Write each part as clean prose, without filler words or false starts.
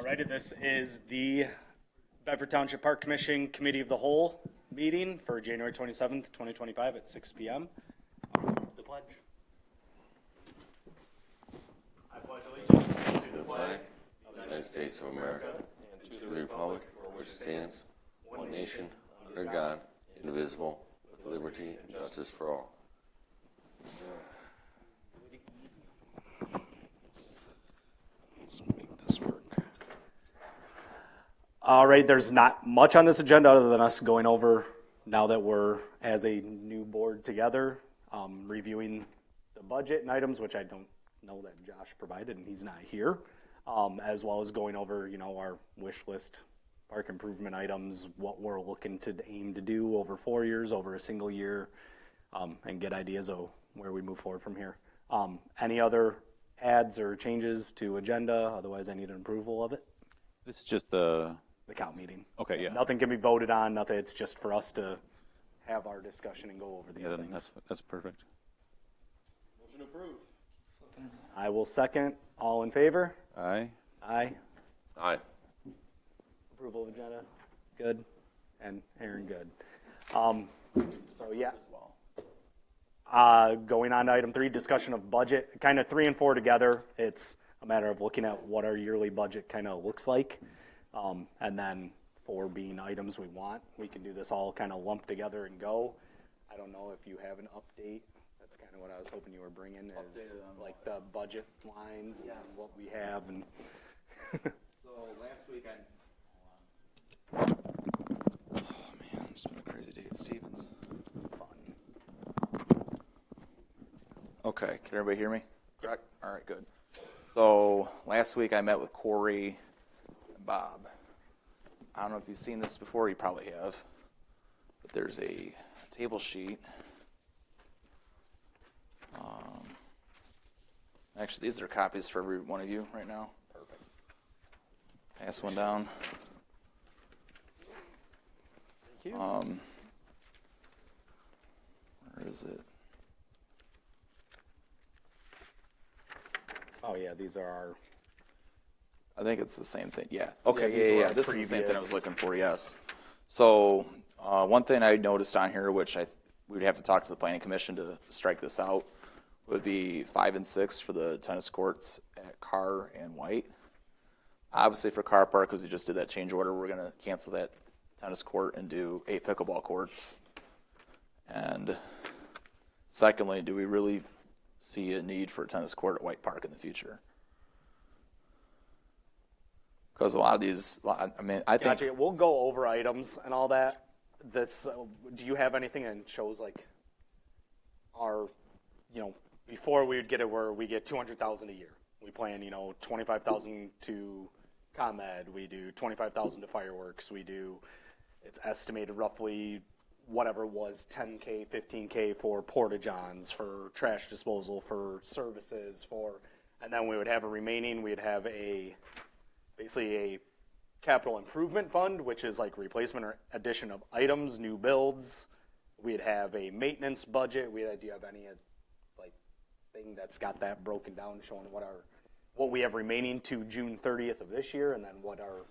Alrighty, this is the Bedford Township Park Commission Committee of the Whole meeting for January 27th, 2025 at 6 p.m. The pledge. I pledge allegiance to the flag of the United States of America and to the republic for which it stands, one nation, under God, indivisible, with liberty and justice for all. Let's make this work. All right, there's not much on this agenda other than us going over, now that we're as a new board together, reviewing the budget and items, which I don't know that Josh provided and he's not here, as well as going over, our wish list, park improvement items, what we're looking to aim to do over 4 years, over a single year, and get ideas of where we move forward from here. Any other adds or changes to agenda? Otherwise, I need an approval of it. This is just the count meeting. Okay, yeah. Nothing can be voted on, nothing. It's just for us to have our discussion and go over these things. That's perfect. Motion approved. I will second. All in favor? Aye. Aye. Aye. Approval of agenda? Good. And Aaron, good. So, yeah. Going on to item 3, discussion of budget. Kind of 3 and 4 together. It's a matter of looking at what our yearly budget kind of looks like. And then 4 being items we want. We can do this all kind of lumped together and go. I don't know if you have an update. That's kind of what I was hoping you were bringing, is like the budget lines and what we have. And So last week Oh man, it's been a crazy day at Stevens. fun. Okay, can everybody hear me? Correct. All right, good. So last week I met with Corey and Bob. I don't know if you've seen this before. You probably have. But there's a table sheet. Actually, these are copies for every one of you right now. Perfect. Pass one down. Thank you. Where is it? Oh, yeah, these are our... I think it's the same thing. Yeah. Okay. these were Yeah. our This is the same thing I was previous- looking for. Yes. So one thing I noticed on here, which we would have to talk to the planning commission to strike this out, would be 5 and 6 for the tennis courts at Carr and White. Obviously, for Carr Park, because we just did that change order, we're going to cancel that tennis court and do 8 pickleball courts. And secondly, do we really see a need for a tennis court at White Park in the future? Because a lot of these, I think... Gotcha. We'll go over items and all that. This, do you have anything that shows like our, before we would get it where we get $200,000 a year. We plan, $25,000 to ComEd. We do $25,000 to fireworks. It's estimated roughly whatever was $10K, $15K for porta-johns, for trash disposal, for services, and then we would have a remaining. We'd have basically a capital improvement fund, which is like replacement or addition of items, new builds. We'd have a maintenance budget. Do you have any thing that's got that broken down, showing what we have remaining to June 30th of this year, and then what our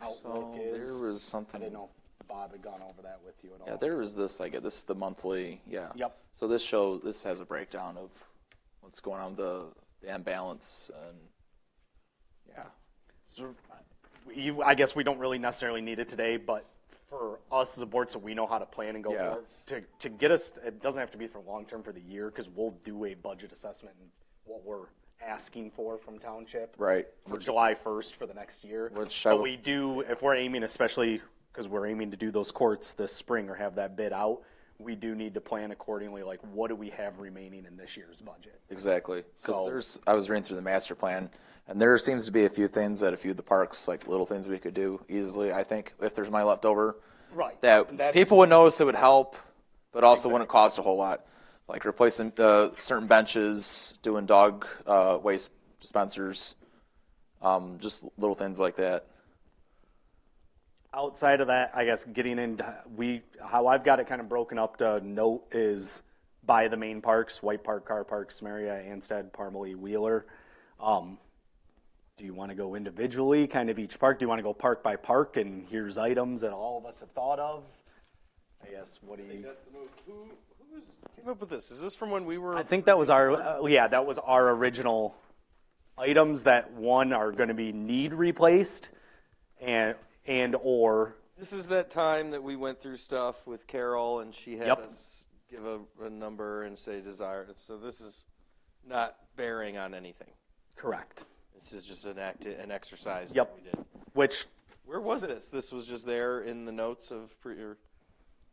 outlook is? There was something. I didn't know if Bob had gone over that with you at all. Yeah, there was this. This is the monthly. Yeah. Yep. So this has a breakdown of what's going on with the imbalance and yeah. So, I guess we don't really necessarily need it today, but for us as a board, so we know how to plan and go forward, to get us, it doesn't have to be for long term for the year, because we'll do a budget assessment and what we're asking for from township Right. for July 1st for the next year. But we do, if we're aiming, especially because we're aiming to do those courts this spring or have that bid out, we do need to plan accordingly, like what do we have remaining in this year's budget. Exactly. Because I was reading through the master plan, and there seems to be a few things at a few of the parks, like little things we could do easily, I think, if there's money left over. Right. That people would notice it would help, but also wouldn't cost a whole lot. Like replacing certain benches, doing dog waste dispensers, just little things like that. Outside of that, I guess getting into how I've got it kind of broken up to note is by the main parks: White Park, Carr Park, Samaria, Anstead, Parmalee, Wheeler. do you want to go individually, kind of each park? Do you want to go park by park and here's items that all of us have thought of? I guess, what do you? That's the move. Who came up with this? Is this from when we were? I think that was that was our original items that one are going to be need replaced and or This is that time that we went through stuff with Carol, and she had Yep. us give a number and say desired. So this is not bearing on anything. correct. This is just an exercise Yep. that we did. Which Where was this? This was just there in the notes of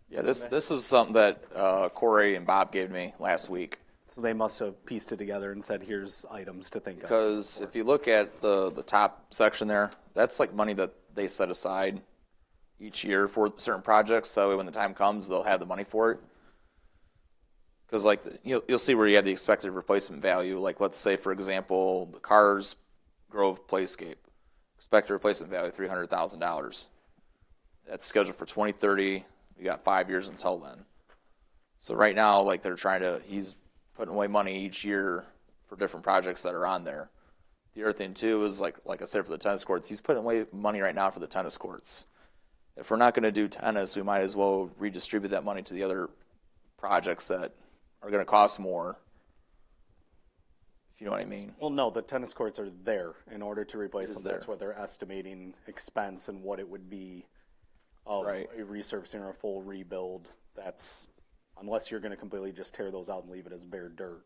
Yeah, this is something that Corey and Bob gave me last week. so they must have pieced it together and said, here's items to think of. Because if you look at the top section there, that's like money that they set aside each year for certain projects. So when the time comes, they'll have the money for it. Because like you'll see where you have the expected replacement value. Like let's say for example, the Cars Grove Playscape, expected replacement value $300,000. That's scheduled for 2030. We got 5 years until then. So right now, like he's putting away money each year for different projects that are on there. The other thing too is like I said for the tennis courts, he's putting away money right now for the tennis courts. If we're not going to do tennis, we might as well redistribute that money to the other projects that are going to cost more. If you know what I mean. Well, no, the tennis courts are there in order to replace them. there. That's what they're estimating expense and what it would be of Right. a resurfacing or a full rebuild. That's unless you're going to completely just tear those out and leave it as bare dirt.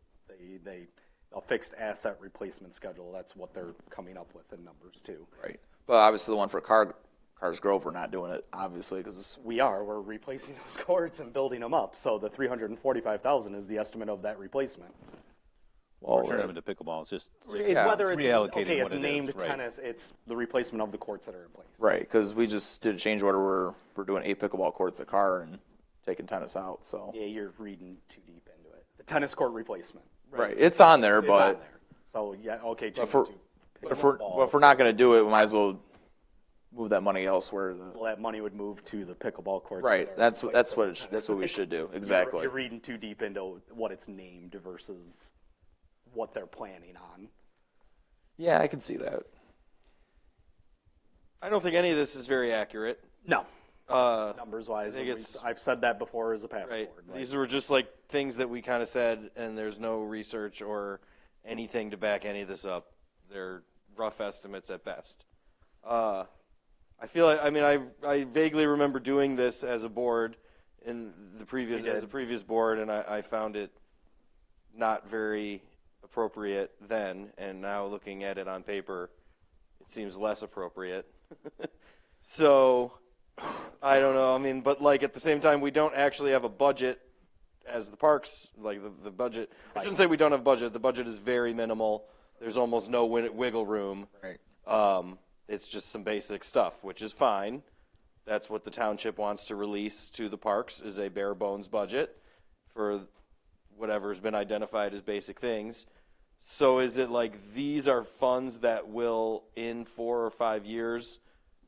A fixed asset replacement schedule. That's what they're coming up with in numbers too. Right. But obviously the one for Cars Grove, we're not doing it obviously because We're replacing those courts and building them up. So the $345,000 is the estimate of that replacement. Or turn them into pickleball. It's just Whether it's reallocating it's what it is, named right. tennis, it's the replacement of the courts that are in place. right because we just did a change order. We're doing 8 pickleball courts at Car and taking tennis out. So Yeah, you're reading too deep into it. The tennis court replacement. right, it's on there, It's but on there. So yeah, okay. Change if we're, it to if pickleball. we're not going to do it, we might as well move that money elsewhere. Well, that money would move to the pickleball courts. Right. that are That's replaced what with tennis. that's what we should do. Exactly. You're reading too deep into what it's named versus what they're planning on. Yeah, I can see that. I don't think any of this is very accurate. No, Uh, numbers wise, I think it's- I've said that before as a past Right. board. These were just like things that we kind of said, and there's no research or anything to back any of this up. They're rough estimates at best. I feel like, I vaguely remember doing this as a board in the previous board, and I found it not very appropriate then, and now looking at it on paper, it seems less appropriate. So, I don't know. But like at the same time, we don't actually have a budget as the parks. Like the budget, I shouldn't say we don't have a budget. The budget is very minimal. There's almost no wiggle room. Right. It's just some basic stuff, which is fine. That's what the township wants to release to the parks is a bare bones budget for whatever's been identified as basic things. So is it like these are funds that will in 4 or 5 years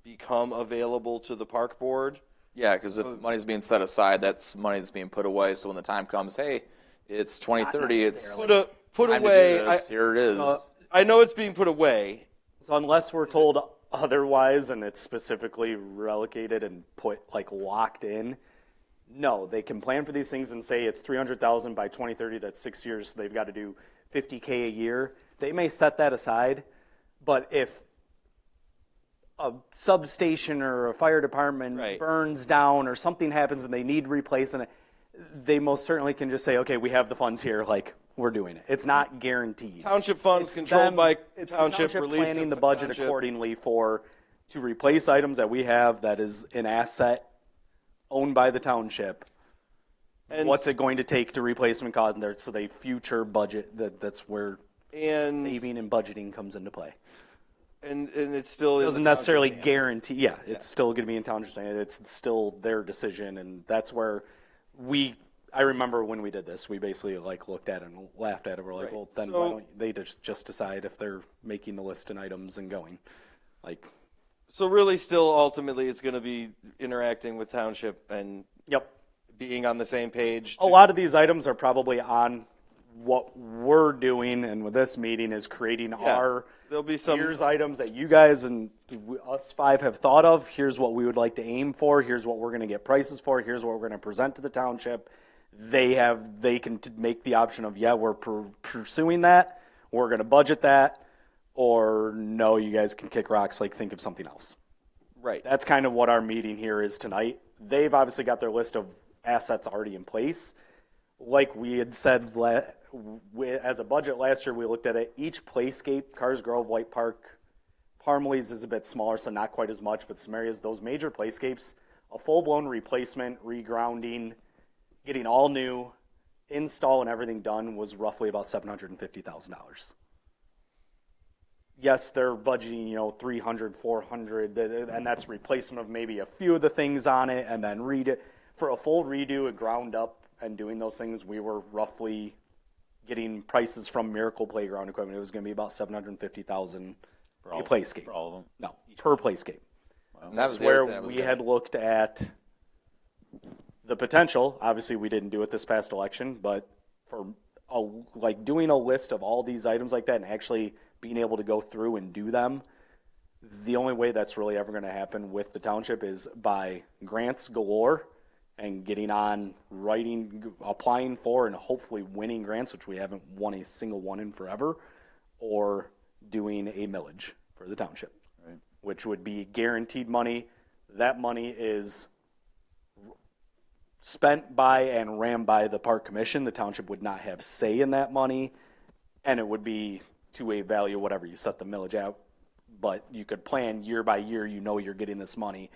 become available to the park board? Yeah, because if money's being set aside, that's money that's being put away. So when the time comes, hey, it's 2030. It's necessarily. Put time to do away. this. Here it is. I know it's being put away. So unless we're told otherwise and it's specifically relocated and put like locked in, no, they can plan for these things and say it's 300,000 by 2030. That's 6 years. So they've got to do 50K a year. They may set that aside, but if a substation or a fire department Right. burns down or something happens and they need replacing, they most certainly can just say, okay, we have the funds here. Like we're doing it. It's not guaranteed. Township funds It's controlled them- by it's the township, released planning to the budget township. accordingly to replace items that we have that is an asset owned by the township. And What's it going to take to replacement cost? And there's so they future budget. That's where and saving and budgeting comes into play. and it's still in Doesn't the necessarily township's hands. guarantee. Yeah, it's still going to be in township's hands. It's still their decision, and that's where I remember when we did this, we basically like looked at it and laughed at it. We're like, Right. well, then So- why don't they just decide if they're making the list and items and going, like, So really, still ultimately, it's going to be interacting with township and yep. being on the same page. A lot of these items are probably on what we're doing and with this meeting is creating our There'll be some. here's items that you guys and us five have thought of. Here's what we would like to aim for. Here's what we're going to get prices for. Here's what we're going to present to the township. They can make the option of, yeah, we're pursuing that. We're going to budget that. Or no, you guys can kick rocks, like think of something else. Right. That's kind of what our meeting here is tonight. They've obviously got their list of assets already in place. Like we had said, as a budget last year, we looked at it. Each playscape, Cars Grove, White Park, Parmalee's is a bit smaller, so not quite as much, but some areas, those major playscapes, a full-blown replacement, regrounding, getting all new, install and everything done was roughly about $750,000. Yes, they're budgeting, $300, $400, and that's replacement of maybe a few of the things on it, and then for a full redo, a ground up, and doing those things, we were roughly getting prices from Miracle Playground Equipment. It was going to be about $750,000 a playscape. For all of them? No, per playscape. And that was That's the other where thing I was we gonna- had looked at the potential. Obviously, we didn't do it this past election, but for doing a list of all these items like that and actually being able to go through and do them, the only way that's really ever going to happen with the township is by grants galore and getting on writing, applying for, and hopefully winning grants, which we haven't won a single one in forever, or doing a millage for the township, Right. which would be guaranteed money. That money is spent by and ran by the park commission. The township would not have say in that money, and it would be to a value, whatever you set the millage out. But you could plan year by year, you're getting this money.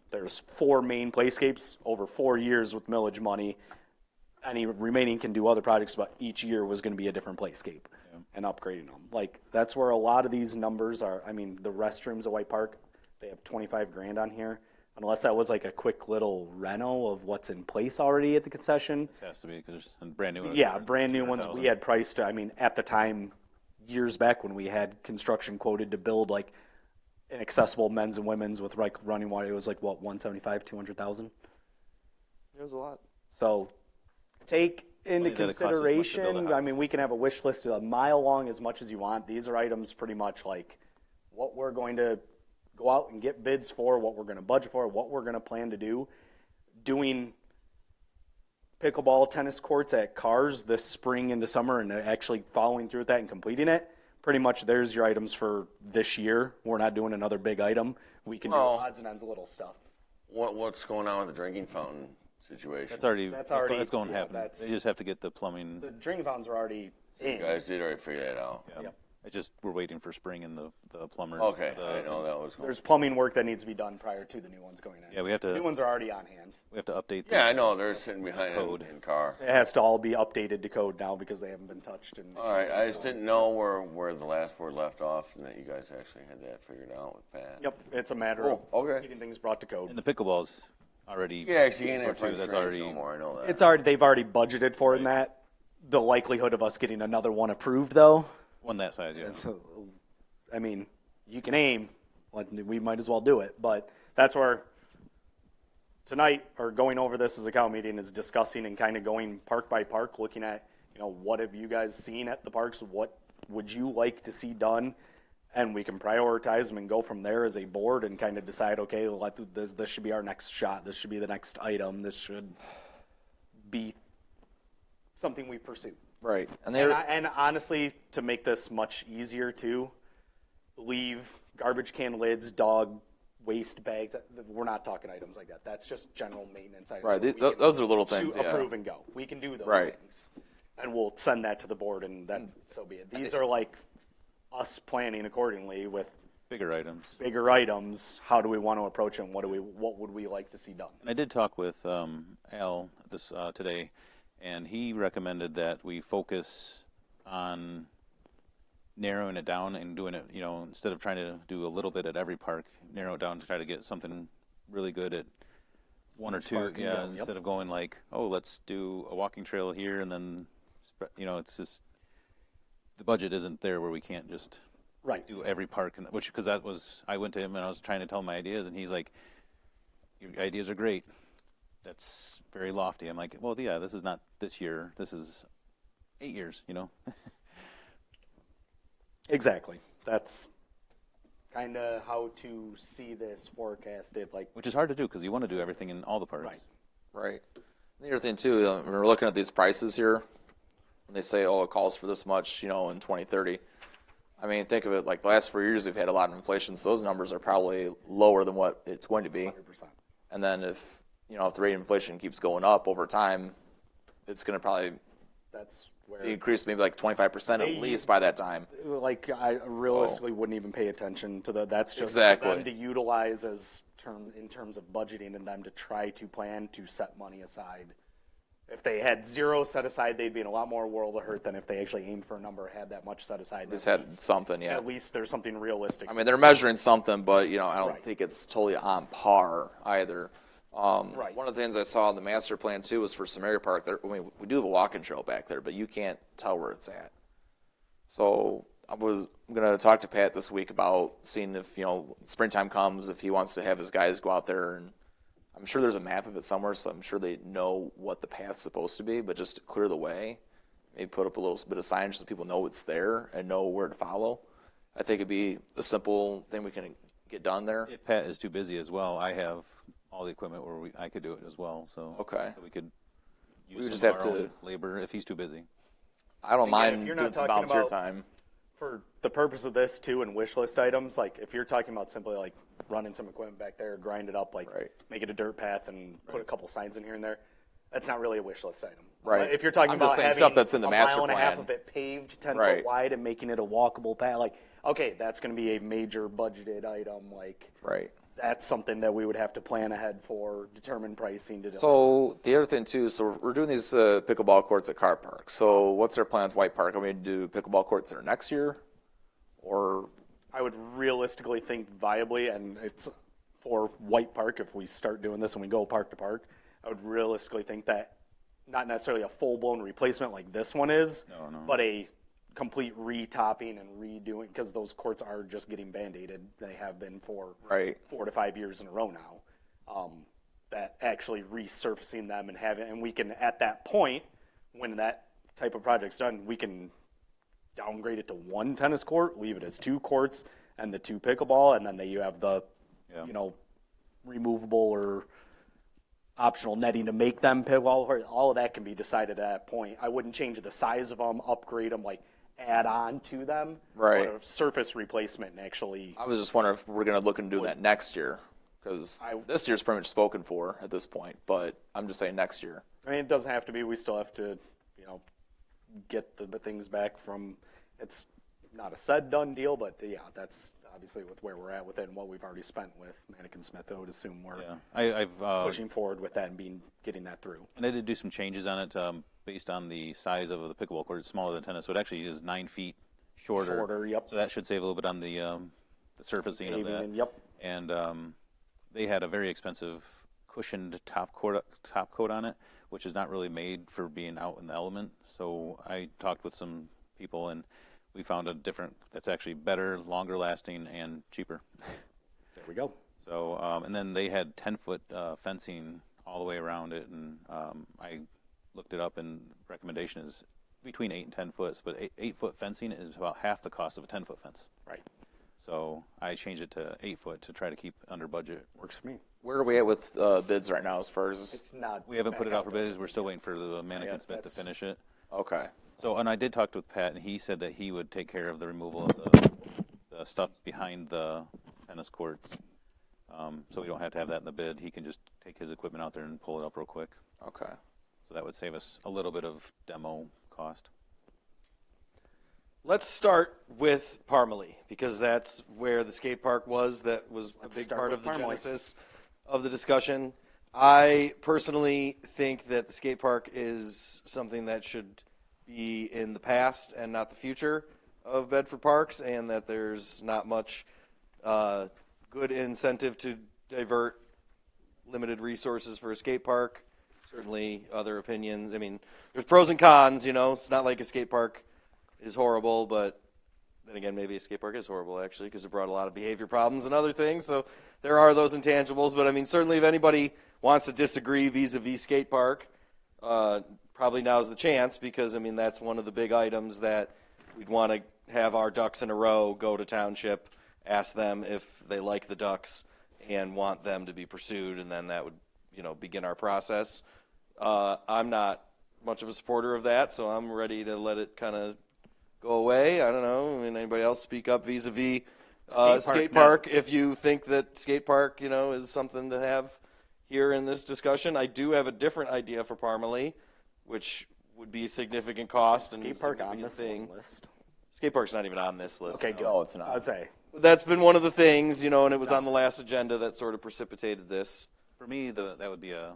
There's 4 main playscapes over 4 years with millage money. Any remaining can do other projects, but each year was going to be a different playscape and upgrading them. Like, that's where a lot of these numbers are. I mean, the restrooms at White Park, they have $25,000 on here. Unless that was like a quick little reno of what's in place already at the concession. It has to be because there's brand new ones. Yeah, brand new ones. 200,000. We had priced, at the time, years back when we had construction quoted to build like an accessible men's and women's with like running water, it was like what, 175, 200,000? It was a lot. So take into Money that it costs as much to build a consideration, house. we can have a wish list a mile long as much as you want. These are items pretty much like what we're going to go out and get bids for, what we're going to budget for, what we're going to plan to do. Doing pickleball tennis courts at Cars this spring into summer and actually following through with that and completing it, pretty much there's your items for this year. We're not doing another big item. We can do odds and ends of little stuff. What's going on with the drinking fountain situation? That's already That's going to yeah, happen. that's- They just have to get the plumbing. The drinking fountains are already in. You guys did already figure that out. Yeah. Yep. It's just we're waiting for spring and the plumbers. Okay, I didn't know that was going. There's plumbing work that needs to be done prior to the new ones going in. Yeah, we have to- The new ones are already on hand. We have to update. Yeah, I know they're sitting behind Code. in car. It has to all be updated to code now because they haven't been touched. And All right, I just didn't know where the last board left off and that you guys actually had that figured out with Pat. Yep, it's a matter Cool, of okay. getting things brought to code. And the pickleball's already. Yeah, actually, you ain't for have price that's range already. no more. I know that. It's already they've already budgeted for it in that. The likelihood of us getting another one approved, though, One that size, yeah. so, you can aim. We might as well do it. But that's where tonight, or going over this as a cow meeting, is discussing and kind of going park by park, looking at, what have you guys seen at the parks? What would you like to see done? And we can prioritize them and go from there as a board and kind of decide, okay, this should be our next shot. This should be the next item. This should be something we pursue. Right. And honestly, to make this much easier too, leave garbage can lids, dog waste bags. We're not talking items like that. That's just general maintenance items. Right, that we can those are little things, shoot, yeah. approve and go. We can do those Right. things, and we'll send that to the board, and then so be it. These are like us planning accordingly with Bigger items. bigger items. How do we want to approach them? What would we like to see done? And I did talk with Al this today, and he recommended that we focus on narrowing it down and doing it, instead of trying to do a little bit at every park, narrow it down to try to get something really good at one or two. park and Yeah, go, yep. instead of going like, oh, let's do a walking trail here and then, it's just the budget isn't there where we can't just Right. do every park, because I went to him and I was trying to tell him my ideas, and he's like, your ideas are great. that's very lofty. I'm like, well, yeah, this is not this year. This is 8 years, you know. Exactly. That's kind of how to see this forecasted. Like, Which is hard to do because you want to do everything in all the parts. Right. Right. The other thing too, when we're looking at these prices here, when they say, "Oh, it calls for this much," in 2030. I mean, think of it like the last 4 years we've had a lot of inflation, so those numbers are probably lower than what it's going to be. 100%. And then if the rate of inflation keeps going up over time, it's going to probably That's where be increased maybe like 25% at least by that time. like I realistically wouldn't even pay attention to that's just Exactly. for them to utilize as in terms of budgeting and them to try to plan to set money aside. If they had zero set aside, they'd be in a lot more world of hurt than if they actually aimed for a number, had that much set aside. Just had something, yeah. At least there's something realistic. I mean, they're measuring something, but I don't Right. think it's totally on par either. Right. One of the things I saw in the master plan too was for Samaria Park. There, I mean, we do have a walking trail back there, but you can't tell where it's at. So I'm going to talk to Pat this week about seeing if springtime comes, if he wants to have his guys go out there, and I'm sure there's a map of it somewhere, so I'm sure they know what the path's supposed to be. But just to clear the way, maybe put up a little bit of signage so people know it's there and know where to follow. I think it'd be a simple thing we can get done there. If Pat is too busy as well, I have all the equipment where I could do it as well. So Okay. so we could use We would just some of have our to- own labor if he's too busy. I don't Again, mind if you're doing not some talking volunteer about- time. For the purpose of this too, and wish list items, like if you're talking about simply like running some equipment back there, grind it up, like Right. make it a dirt path and put a couple signs in here and there, that's not really a wish list item. Right. But if you're talking I'm about just saying having stuff that's in the a master mile and a half plan. of it paved, 10 Right. foot wide, and making it a walkable path, like okay, that's going to be a major budgeted item. Like Right. that's something that we would have to plan ahead for, determine pricing to. So the other thing too, so we're doing these pickleball courts at Car Park. So what's our plan with White Park? Are we going to do pickleball courts there next year, or I would realistically think viably, and it's for White Park, if we start doing this and we go park to park, I would realistically think that not necessarily a full-blown replacement like this one is, No. but a complete retopping and redoing, because those courts are just getting band-aided. They have been for Right. 4 to 5 years in a row now. That actually resurfacing them and we can, at that point, when that type of project's done, we can downgrade it to 1 tennis court, leave it as 2 courts and the 2 pickleball, and then you have the, removable or optional netting to make them pickleball. All of that can be decided at that point. I wouldn't change the size of them, upgrade them, like add on to them. Right. But a surface replacement and actually. I was just wondering if we're going to look into doing that next year, because this year's pretty much spoken for at this point. But I'm just saying next year. I mean, it doesn't have to be. We still have to, get the things back from. It's not a said done deal, but yeah, that's obviously with where we're at with it and what we've already spent with Mannequin Smith. I would assume we're I've pushing forward with that and getting that through. and I did do some changes on it based on the size of the pickleball court. It's smaller than tennis, so it actually is 9 feet shorter. Yep. So that should save a little bit on the surfacing of that. Yep. And they had a very expensive cushioned top coat on it, which is not really made for being out in the element. So I talked with some people, and we found a different that's actually better, longer lasting, and cheaper. There we go. So and then they had 10-foot fencing all the way around it, and I looked it up, and recommendation is between 8 and 10 foot, but 8-foot fencing is about half the cost of a 10-foot fence. Right. So I changed it to 8-foot to try to keep under budget. Works for me. Where are we at with bids right now as far as? It's not. We haven't put it back out for bids. We're still waiting for the Mannequin Smith to that's- finish it. Okay. So, and I did talk with Pat, and he said that he would take care of the removal of the stuff behind the tennis courts. So we don't have to have that in the bid. He can just take his equipment out there and pull it up real quick. Okay. So that would save us a little bit of demo cost. Let's start with Parmalee, because that's where the skate park was. That was a big start part with of the Parmalee. genesis of the discussion. I personally think that the skate park is something that should be in the past and not the future of Bedford Parks, and that there's not much good incentive to divert limited resources for a skate park. Certainly other opinions. I mean, there's pros and cons, It's not like a skate park is horrible, but then again, maybe a skate park is horrible, actually, because it brought a lot of behavior problems and other things. So there are those intangibles. But, I mean, certainly if anybody wants to disagree vis-a-vis skate park, probably now's the chance because, I mean, that's one of the big items that we'd want to have our ducks in a row, go to township, ask them if they like the ducks and want them to be pursued, and then that would, begin our process. I'm not much of a supporter of that, so I'm ready to let it kind of go away. I don't know. I mean, anybody else speak up vis-a-vis skate park? If you think that skate park, is something to have here in this discussion. I do have a different idea for Parmalee, which would be a significant cost and Skate park on significant this thing. list. Skate park's not even on this list. Okay, good. No, it's not. I'd say. That's been one of the things, and it was on the last agenda that sort of precipitated this. For me, that would be a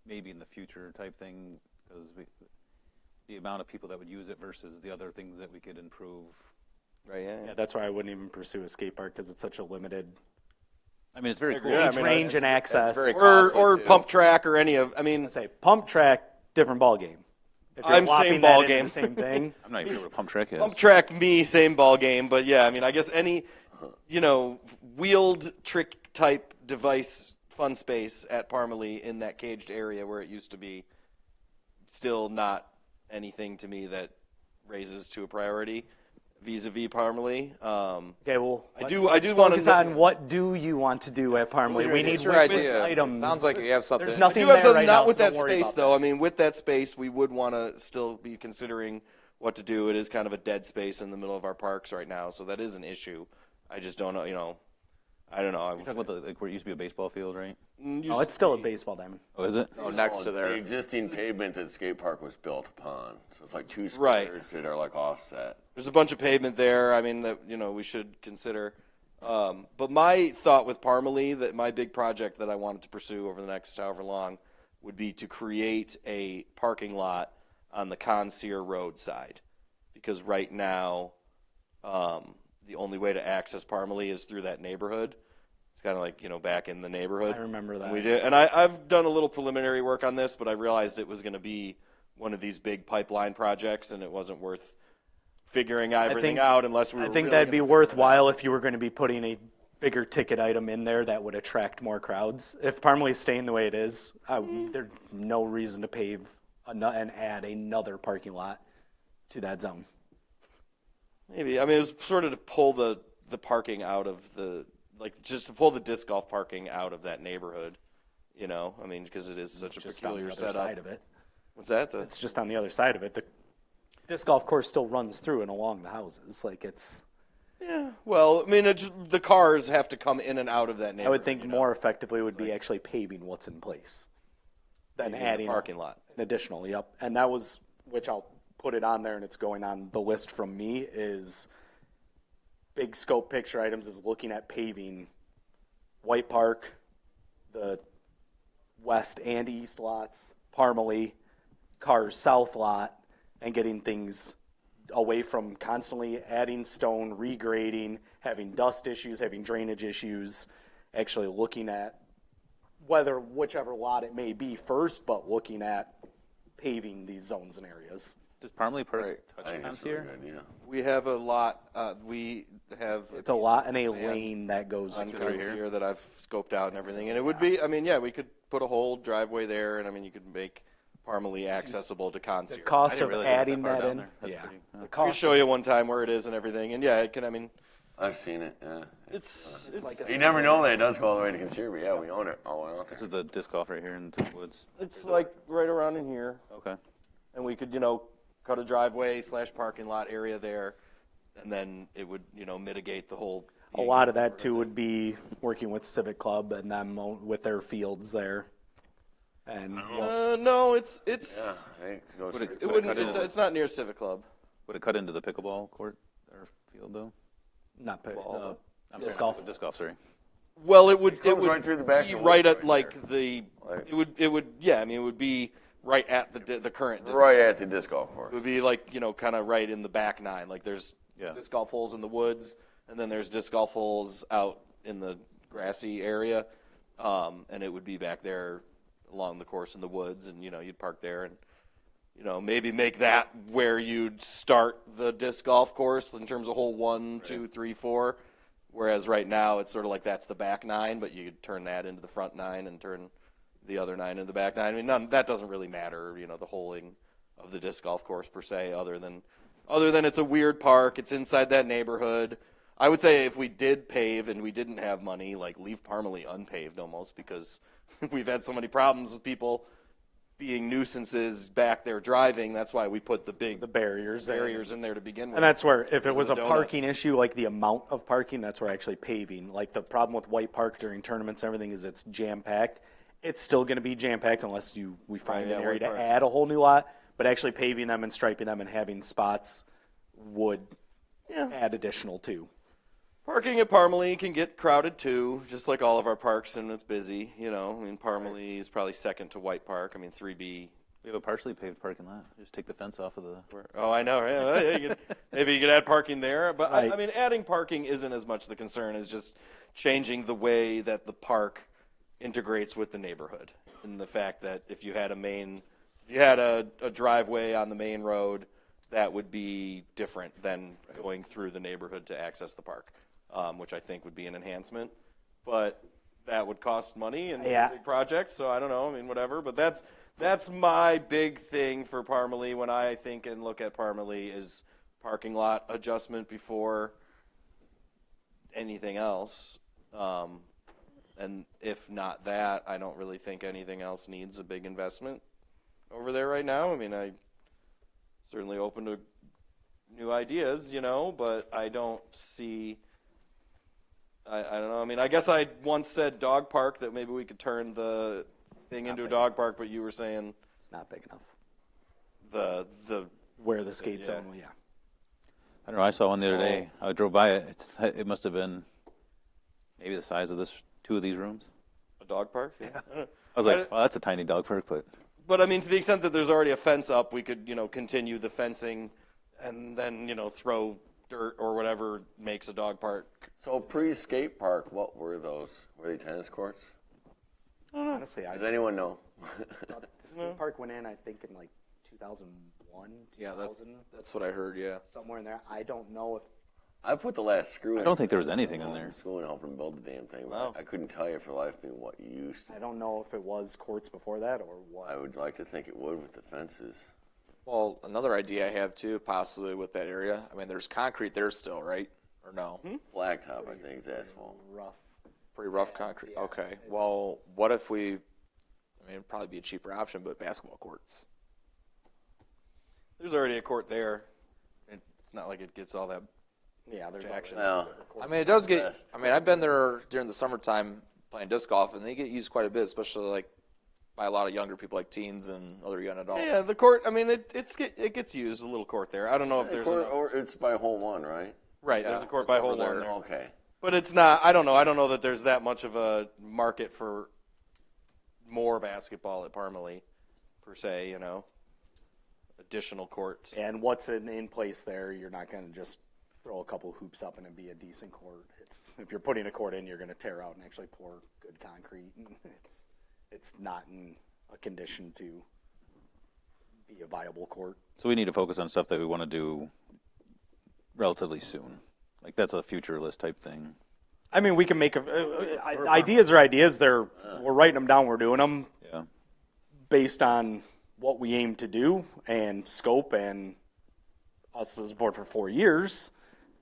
maybe in the future type thing because the amount of people that would use it versus the other things that we could improve. Right, Yeah, that's why I wouldn't even pursue a skate park because it's such a limited I mean, it's very cool. age, range, and access. very Or too. pump track or any of, I'd say pump track, different ball game. If you're I'm lopping same that ball into game. the same thing. I'm not even sure what a pump track is. pump track, same ball game, but yeah, I mean, I guess any, wheeled trick type device fun space at Parmalee in that caged area where it used to be, still not anything to me that raises to a priority vis-a-vis Parmalee. Okay, well, I do want to focus on what do you want to do at Parmalee. We need What's your wish idea? items. Sounds like you have something. There's I nothing do have there something right not now, with so that don't worry space about though. that. I mean, with that space, we would want to still be considering what to do. It is kind of a dead space in the middle of our parks right now, so that is an issue. I just don't know. I don't know. You're talking about where it used to be a baseball field, right? Oh, it's still a baseball diamond. Oh, is it? Oh, next to The there. existing pavement that the skate park was built upon. So it's like two Right. squares that are like offset. There's a bunch of pavement there. I mean, that we should consider. But my thought with Parmalee, that my big project that I wanted to pursue over the next however long, would be to create a parking lot on the Conseer Road side, because right now, the only way to access Parmalee is through that neighborhood. It's kind of like back in the neighborhood. I remember that. We did, and I've done a little preliminary work on this, but I realized it was going to be one of these big pipeline projects, and it wasn't worth figuring everything out unless we were I think really that'd be gonna figure it worthwhile if you were going to be putting a bigger ticket item in there that would attract more crowds. If Parmalee's staying the way it is, there's no reason to pave and add another parking lot to that zone. Maybe. I mean, it was sort of to pull the parking out of just to pull the disc golf parking out of that neighborhood. I mean, because it is such a Just on the peculiar other setup. side of it. What's that? It's just on the other side of it. The disc golf course still runs through and along the houses. Yeah. Well, I mean, the cars have to come in and out of that neighborhood. I would think more effectively would be actually paving what's in place than Maybe adding a parking lot. an additional. Yep. And that was, which I'll put it on there and it's going on the list from me, is big scope picture items is looking at paving White Park, the west and east lots, Parmalee, Cars South lot, and getting things away from constantly adding stone, regrading, having dust issues, having drainage issues, actually looking at whichever lot it may be first, but looking at paving these zones and areas. Does Parmalee Park Right. I touch think that's a really Conseer? good idea. We have a lot. We have It's a lot and a lane that goes on through. Conseer that I've scoped out and everything, and it would be. I mean, yeah, we could put a whole driveway there, and I mean, you could make Parmalee accessible to The Conseer. I cost didn't of realize it was adding that far that down in, there. That's yeah. pretty- The I can cost show you one time where it is and everything, and yeah, it can. I mean, I've seen it. Yeah. it's like a- You never know that it does go all the way to Consider, but yeah, we own it all the way out This there. is the disc golf right here in the woods. it's like right around in here. Okay. And we could, cut a driveway / parking lot area there, and then it would, mitigate the whole. A lot of that too would be working with Civic Club and them with their fields there. And No, it's Yeah, hey, go Would it- see- it wouldn't. It's not near Civic Club. Would it cut into the pickleball court or field though? not pay, I'm disc sorry, golf. Disc golf, sorry. Well, it would. It goes would right through the back be of the right woods at right like there. the. Like- It would. Yeah, I mean, it would be right at the current. Disc Right at the disc golf course. It would be like kind of right in the back nine. Like there's Yeah. disc golf holes in the woods, and then there's disc golf holes out in the grassy area, and it would be back there along the course in the woods, and you'd park there, and maybe make that where you'd start the disc golf course in terms of hole 1, 2, 3, 4. Whereas right now it's sort of like that's the back 9, but you could turn that into the front 9 and turn the other 9 into the back 9. I mean, that doesn't really matter, the holing of the disc golf course per se, other than it's a weird park. It's inside that neighborhood. I would say if we did pave and we didn't have money, like leave Parmalee unpaved almost, because we've had so many problems with people being nuisances back there driving. That's why we put the barriers in there to begin with. And that's where, if it was a donuts. parking issue, like the amount of parking, that's where actually paving. Like the problem with White Park during tournaments and everything is it's jam-packed. It's still going to be jam-packed unless we find an area to add a whole new lot. But actually paving them and striping them and having spots would add additional too. Parking at Parmalee can get crowded too, just like all of our parks, and it's busy. Parmalee is probably second to White Park. I mean, 3B. We have a partially paved parking lot. Just take the fence off of the. Oh, I know. Yeah, maybe you could add parking there, but Right. I mean, adding parking isn't as much the concern as just changing the way that the park integrates with the neighborhood, and the fact that if you had a driveway on the main road, that would be different than going through the neighborhood to access the park. Which I think would be an enhancement, but that would cost money and a big project. So I don't know. I mean, whatever. But that's my big thing for Parmalee when I think and look at Parmalee is parking lot adjustment before anything else. And if not that, I don't really think anything else needs a big investment over there right now. I mean, I certainly open to new ideas, but I don't see. I don't know. I mean, I guess I once said dog park, that maybe we could turn the thing into a dog park, but you were saying It's not big enough. the Where the skate zone, I don't know. I saw one the other day. I drove by it. It must have been maybe the size of two of these rooms. a dog park. Yeah. I was like, well, that's a tiny dog park, But I mean, to the extent that there's already a fence up, we could continue the fencing, and then throw dirt or whatever makes a dog park. So pre-skate park, what were those? Were they tennis courts? Honestly, Does anyone know? the skate park went in, I think, in like 2001, 2000. Yeah, that's what I heard. Yeah. Somewhere in there. I don't know if. I put the last screw in. I don't think there was anything in there. School and helped them build the damn thing. Wow. I couldn't tell you for the life of me what you used to. I don't know if it was courts before that or what. I would like to think it would with the fences. Well, another idea I have too, possibly with that area. I mean, there's concrete there still, right? Or no? Blacktop, I think, is asphalt. Rough. Pretty rough concrete. yeah, Okay. it's- Well, what if we? I mean, it'd probably be a cheaper option, but basketball courts. There's already a court there. It's not like it gets all that. Yeah, there's Jackson. Well, I mean, it does get. Best. I mean, I've been there during the summertime playing disc golf, and they get used quite a bit, especially like by a lot of younger people, like teens and other young adults. Yeah, the court. I mean, it gets used a little court there. I don't know if there's enough. or it's by hole one, right? Right. Yeah, There's a court that's by hole over one there. there. Okay. But it's not. I don't know. I don't know that there's that much of a market for more basketball at Parmalee, per se. Additional courts. And what's in place there, you're not going to just throw a couple hoops up and it'd be a decent court. If you're putting a court in, you're going to tear out and actually pour good concrete. It's not in a condition to be a viable court. So we need to focus on stuff that we want to do relatively soon. Like that's a future list type thing. I mean, we can make ideas are ideas. We're writing them down. We're doing them Yeah. based on what we aim to do and scope and us as a board for 4 years,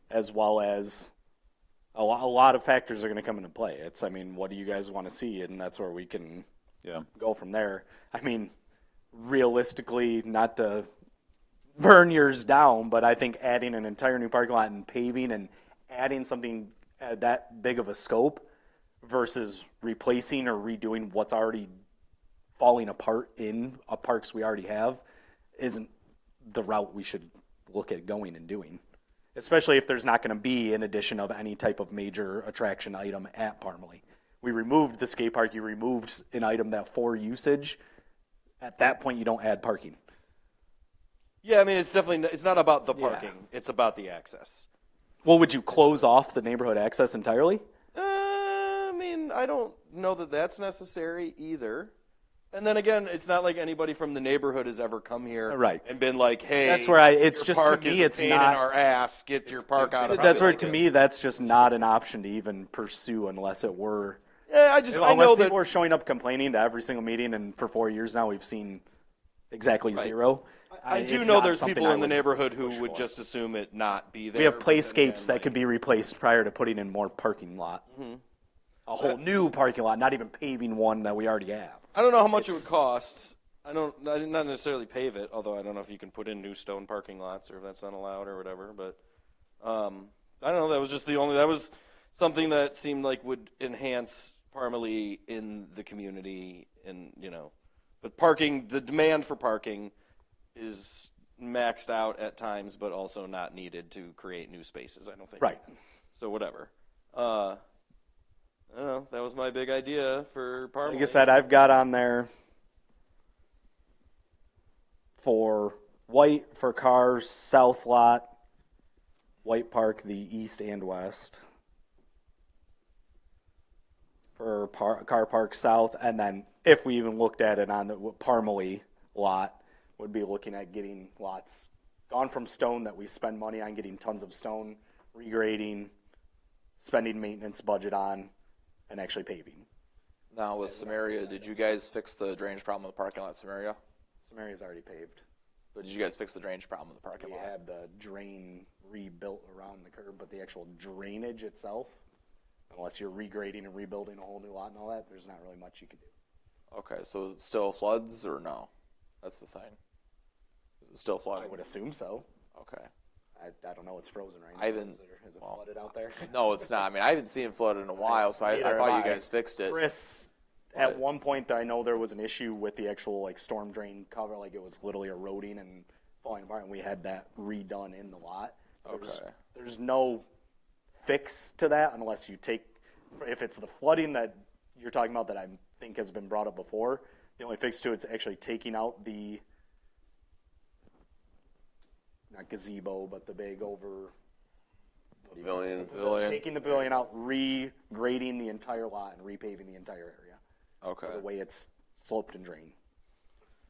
as well as a lot of factors are going to come into play. I mean, what do you guys want to see? And that's where we can go from there. I mean, realistically, not to burn yours down, but I think adding an entire new parking lot and paving and adding something that big of a scope versus replacing or redoing what's already falling apart in parks we already have isn't the route we should look at going and doing, especially if there's not going to be an addition of any type of major attraction item at Parmalee. We removed the skate park. You removed an item that for usage. At that point, you don't add parking. Yeah, I mean, it's not about the parking. It's about the access. Well, would you close off the neighborhood access entirely? I mean, I don't know that that's necessary either. And then again, it's not like anybody from the neighborhood has ever come here Right. and been like, "Hey, That's where it's your just, to park me, is a it's pain not- in our ass. Get your park out of That's here." where, to me, that's just not an option to even pursue unless it were. Yeah, I Unless know people that. are showing up complaining to every single meeting, and for 4 years now we've seen exactly zero. I do It's know not there's something people I in the would neighborhood who push would for. just assume it not be there. We have but then playscapes again, that could be replaced prior to putting in more parking lot. A whole new parking lot, not even paving one that we already have. I don't know how much it would cost. I did not necessarily pave it, although I don't know if you can put in new stone parking lots or if that's not allowed or whatever. But I don't know. That was just that was something that seemed like would enhance Parmalee in the community, and but parking, the demand for parking is maxed out at times, but also not needed to create new spaces. I don't think. Right. So whatever. I don't know. That was my big idea for Parmalee. Like I said, I've got on there for white for cars, south lot, white park, the east and west. For car park south, and then if we even looked at it on the Parmalee lot, would be looking at getting lots gone from stone that we spend money on getting tons of stone, regrading, spending maintenance budget on, and actually paving. Now with Samaria, did you guys fix the drainage problem with the parking lot at Samaria? Samaria's already paved. But did you guys fix the drainage problem with the parking We lot? had the drain rebuilt around the curb, but the actual drainage itself, unless you're regrading and rebuilding a whole new lot and all that, there's not really much you could do. Okay, so is it still floods or no? That's the thing. Is it still I flooding? would assume so. Okay. I don't know. It's frozen right now. I haven't- Is it flooded out there? No, it's not. I mean, I haven't seen it flooded in a while, so I Neither thought have you I. guys fixed it. Chris, at one point, I know there was an issue with the actual storm drain cover, like it was literally eroding and falling apart, and we had that redone in the lot. There's no fix to that unless you take, if it's the flooding that you're talking about that I think has been brought up before, the only fix to it's actually taking out the, not gazebo, but the big over, Pavilion. taking the pavilion out, regrading the entire lot and repaving the entire area. Okay. The way it's sloped and drained.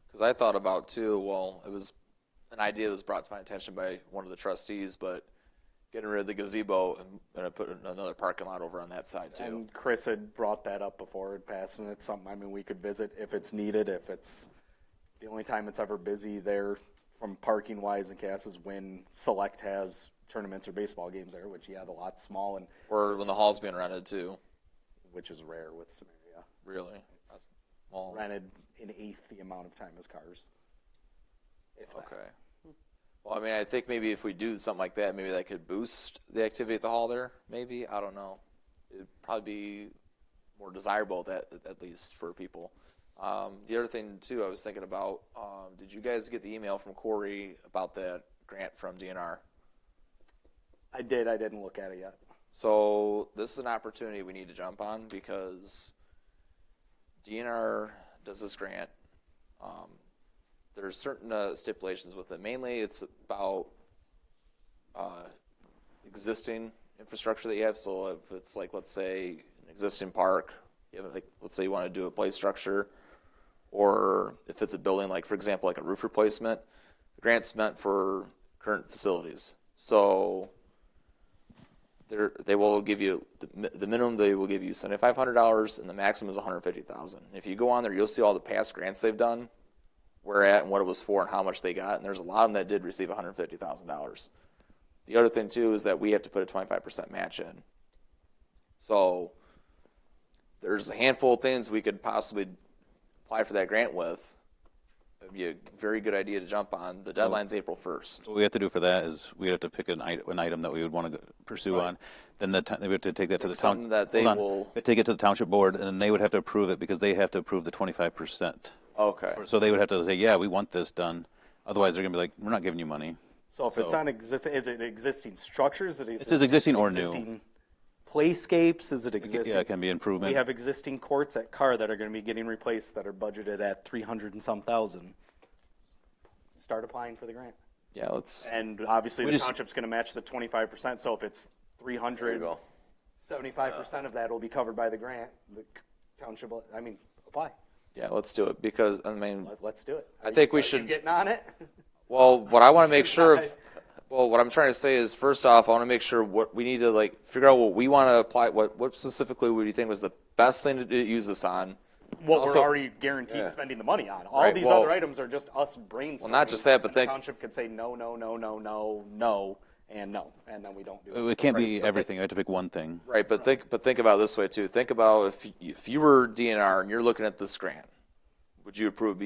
Because I thought about too, well, it was an idea that was brought to my attention by one of the trustees, but getting rid of the gazebo and put another parking lot over on that side too. And Chris had brought that up before it passed, and it's something, we could visit if it's needed. If it's the only time it's ever busy there from parking wise in Cass is when Select has tournaments or baseball games there, which, the lot's small, and Or when the hall's being rented too. which is rare with Samaria. Really? Well, Rented an eighth the amount of time as cars. If that. okay. Well, I mean, I think maybe if we do something like that, maybe that could boost the activity at the hall there. Maybe, I don't know. It'd probably be more desirable at least for people. The other thing too, I was thinking about. Did you guys get the email from Corey about that grant from DNR? I did. I didn't look at it yet. So this is an opportunity we need to jump on because DNR does this grant. There's certain stipulations with it. Mainly, it's about existing infrastructure that you have. So if it's like, let's say, an existing park, you have let's say you want to do a play structure, or if it's a building, like for example, like a roof replacement, the grant's meant for current facilities. So they will give you the minimum. They will give you $7,500, and the maximum is $150,000. If you go on there, you'll see all the past grants they've done, where at and what it was for and how much they got. And there's a lot of them that did receive $150,000. The other thing too is that we have to put a 25% match in. So there's a handful of things we could possibly apply for that grant with. It'd be a very good idea to jump on. The deadline's April 1st. What we have to do for that is we have to pick an item that we would want to pursue on. Then we have to take that to the Something town. that they Hold on. will. We have to take it to the township board, and then they would have to approve it because they have to approve the 25%. Okay. So they would have to say, yeah, we want this done. Otherwise, they're going to be like, we're not giving you money. So if it's on existing, is it existing structures? It says existing or new. Existing playscapes? Is it existing? Yeah, it can be improvement. We have existing courts at Carr that are going to be getting replaced that are budgeted at 300 and some thousand. Start applying for the grant. Yeah, let's. And obviously the just- township's going to match the 25%. So if it's 300, There you go. 75% of that will be covered by the grant. The township, apply. Yeah, let's do it because, I mean, Let's do it. I think we Are you should. getting on it? Well, what I want to make sure of, well, what I'm trying to say is, first off, I want to make sure what we need to like figure out what we want to apply. What specifically would you think was the best thing to use this on? What Also- we're already guaranteed spending the money on. All Right, these well- other items are just us brainstorming. Well, not just that, but and the think- township could say no, no, no, no, no, no, and no, and then we don't do it. It can't Right, be but everything. I have to pick one thing. Right, but think about it this way too. Think about if you were DNR and you're looking at this grant, would you approve?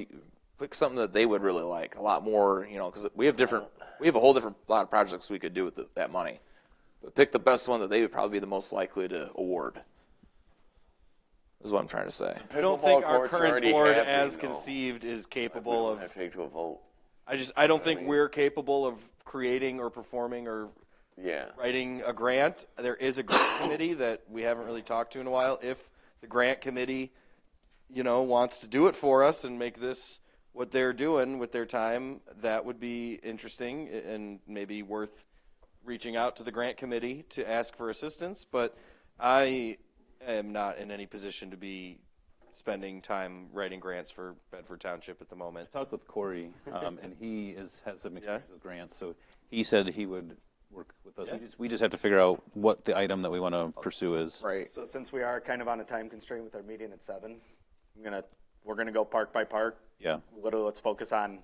Pick something that they would really like a lot more, because we have a whole different lot of projects we could do with that money. But pick the best one that they would probably be the most likely to award. Is what I'm trying to say. I don't Pickleball think our courts current already board, happening, as though. conceived, is We capable don't of. have to take to a vote. I don't think we're capable of creating or performing or Yeah. writing a grant. There is a grant committee that we haven't really talked to in a while. If the grant committee, wants to do it for us and make this what they're doing with their time, that would be interesting and maybe worth reaching out to the grant committee to ask for assistance. But I am not in any position to be spending time writing grants for Bedford Township at the moment. I talked with Corey, and he has some experience Yeah. with grants, so he said he would work with us. We just have to figure out what the item that we want to pursue is. Right. So since we are kind of on a time constraint with our meeting at 7, we're gonna go park by park. Yeah. Literally, let's focus on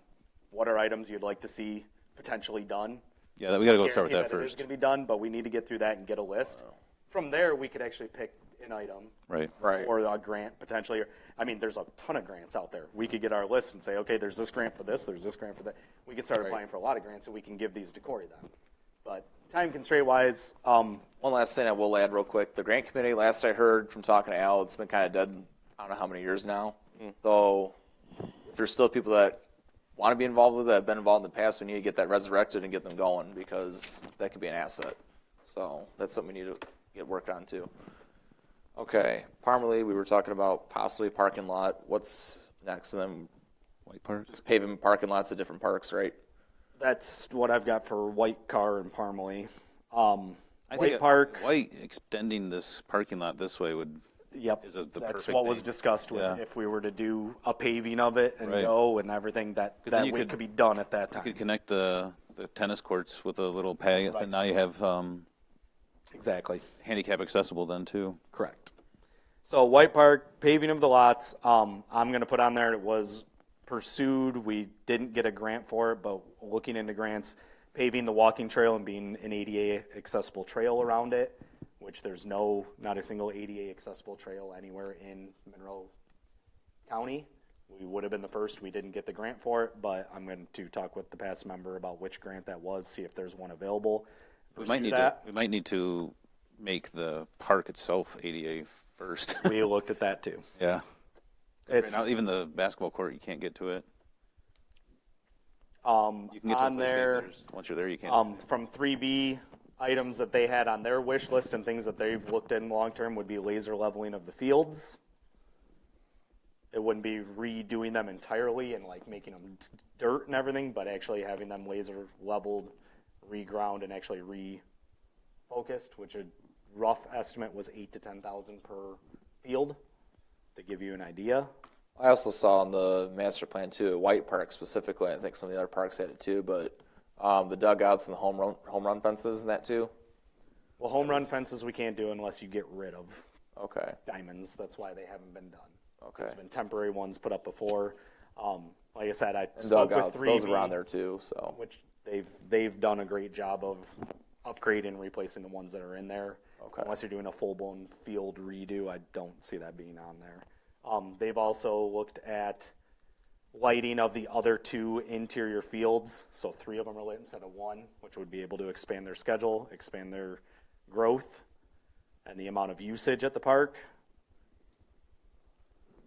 what are items you'd like to see potentially done. Yeah, we got to go start with Guarantee that it is first. going to be done, but we need to get through that and get a list. From there, we could actually pick an item. Right. Right. Or a grant potentially. I mean, there's a ton of grants out there. We could get our list and say, okay, there's this grant for this, there's this grant for that. We could start Right. applying for a lot of grants, so we can give these to Corey then. But time constraint wise, One last thing I will add real quick. The grant committee, last I heard from talking to Al, it's been kind of dead, I don't know how many years now. So if there's still people that want to be involved with it, have been involved in the past, we need to get that resurrected and get them going because that could be an asset. So that's something we need to get worked on too. Okay, Parmalee, we were talking about possibly parking lot. What's next? And then White Park. just paving parking lots at different parks, right? that's what I've got for White Car and Parmalee. I White Park. White extending this parking lot this way would. Yep, is the that's perfect what was thing. discussed with Yeah. if we were to do a paving of it and Right. go and everything that then you way could- could be done at that You could time. connect the tennis courts with a little pad, and now you have Exactly. handicap accessible then too. Correct. So White Park, paving of the lots, I'm going to put on there, it was pursued. We didn't get a grant for it, but looking into grants, paving the walking trail and being an ADA accessible trail around it, which there's not a single ADA accessible trail anywhere in Monroe County. We would have been the first. We didn't get the grant for it, but I'm going to talk with the past member about which grant that was, see if there's one available. We might Pursue need that. to. We might need to make the park itself ADA first. We looked at that too. Yeah. Right It's now, even the basketball court, you can't get to it. You can get to on the place there. gate, but once you're there, you can't. From 3B, items that they had on their wish list and things that they've looked in long-term would be laser leveling of the fields. It wouldn't be redoing them entirely and like making them dirt and everything, but actually having them laser leveled, reground, and actually refocused, which a rough estimate was 8,000 to 10,000 per field, to give you an idea. I also saw on the master plan too, at White Park specifically. I think some of the other parks had it too, but the dugouts and the home run fences and that too. Well, home run fences we can't do unless you get rid of Okay. diamonds. That's why they haven't been done. Okay. There's been temporary ones put up before. Like I said, I And spoke with dugouts, 3B, those are on there too. So which they've done a great job of upgrading and replacing the ones that are in there. Okay. Unless you're doing a full-blown field redo, I don't see that being on there. They've also looked at lighting of the other 2 interior fields, so 3 of them are lit instead of 1, which would be able to expand their schedule, expand their growth, and the amount of usage at the park.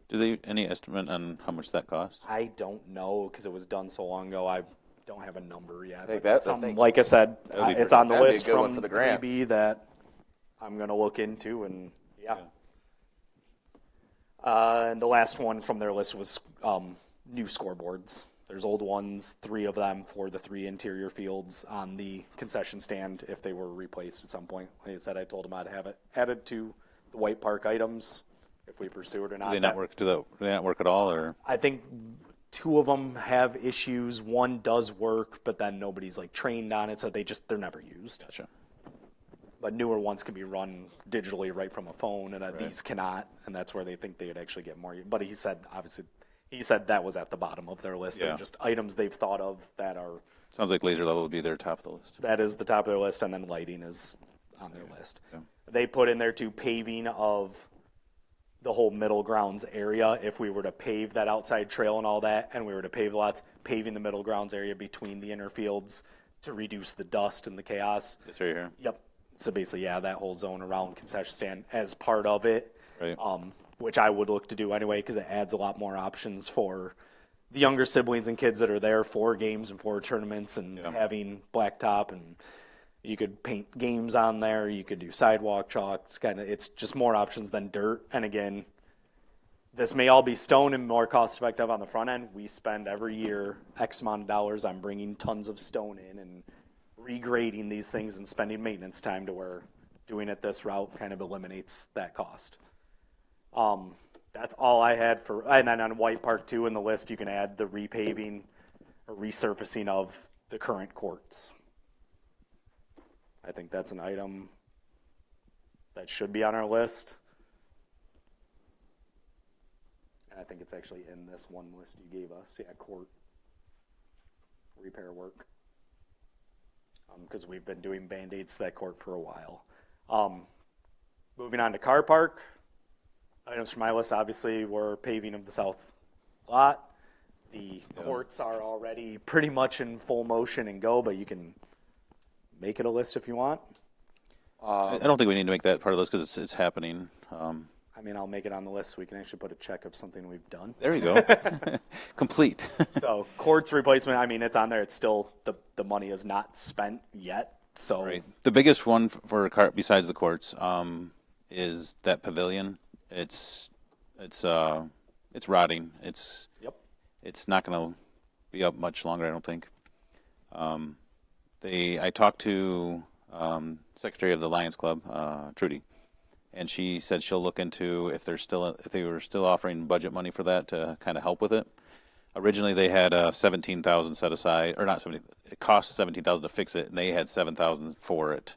Do they any estimate on how much that cost? I don't know because it was done so long ago. I don't have a number yet. think but that- that's I something, think like I said, would be it's pretty- on the that'd be a list good one from for the grant. 3B that I'm going to look into, and yeah. And the last one from their list was new scoreboards. There's old ones, 3 of them for the 3 interior fields on the concession stand if they were replaced at some point. Like I said, I told them I'd have it added to the White Park items if we pursue it or Do not. they not work? Do they not work at all, or? I think 2 of them have issues. 1 does work, but then nobody's like trained on it, so they're never used. Gotcha. But newer ones can be run digitally right from a phone, and these cannot, and that's where they think they would actually get more. But he said, obviously, that was at the bottom of their list. Yeah. They're just items they've thought of that are. Sounds like laser level would be their top of the list. That is the top of their list, and then lighting is on their list. Yeah. They put in there too paving of the whole middle grounds area. If we were to pave that outside trail and all that, and we were to pave lots, paving the middle grounds area between the inner fields to reduce the dust and the chaos. This right here. Yep. So basically, yeah, that whole zone around concession stand as part of it, Right. which I would look to do anyway because it adds a lot more options for the younger siblings and kids that are there for games and for tournaments and having blacktop, and you could paint games on there. You could do sidewalk chalk. It's just more options than dirt. And again, this may all be stone and more cost effective on the front end. We spend every year X amount of dollars on bringing tons of stone in and regrading these things and spending maintenance time to where doing it this route kind of eliminates that cost. That's all I had for, and then on White Park 2 in the list, you can add the repaving or resurfacing of the current courts. I think that's an item that should be on our list. And I think it's actually in this one list you gave us. Yeah, court repair work. Because we've been doing Band-Aids to that court for a while. Moving on to car park. Items from my list, obviously, were paving of the south lot. The courts are already pretty much in full motion and go, but you can make it a list if you want. I don't think we need to make that part of the list because it's happening. I mean, I'll make it on the list so we can actually put a check of something we've done. There you go. Complete. So courts replacement, I mean, it's on there. It's still, the money is not spent yet. So Right. The biggest one for besides the courts is that pavilion. It's rotting. It's not going to be up much longer, I don't think. I talked to Secretary of the Lions Club, Trudy, and she said she'll look into if they were still offering budget money for that to kind of help with it. Originally, they had $17,000 set aside, or not 70. It cost $17,000 to fix it, and they had $7,000 for it.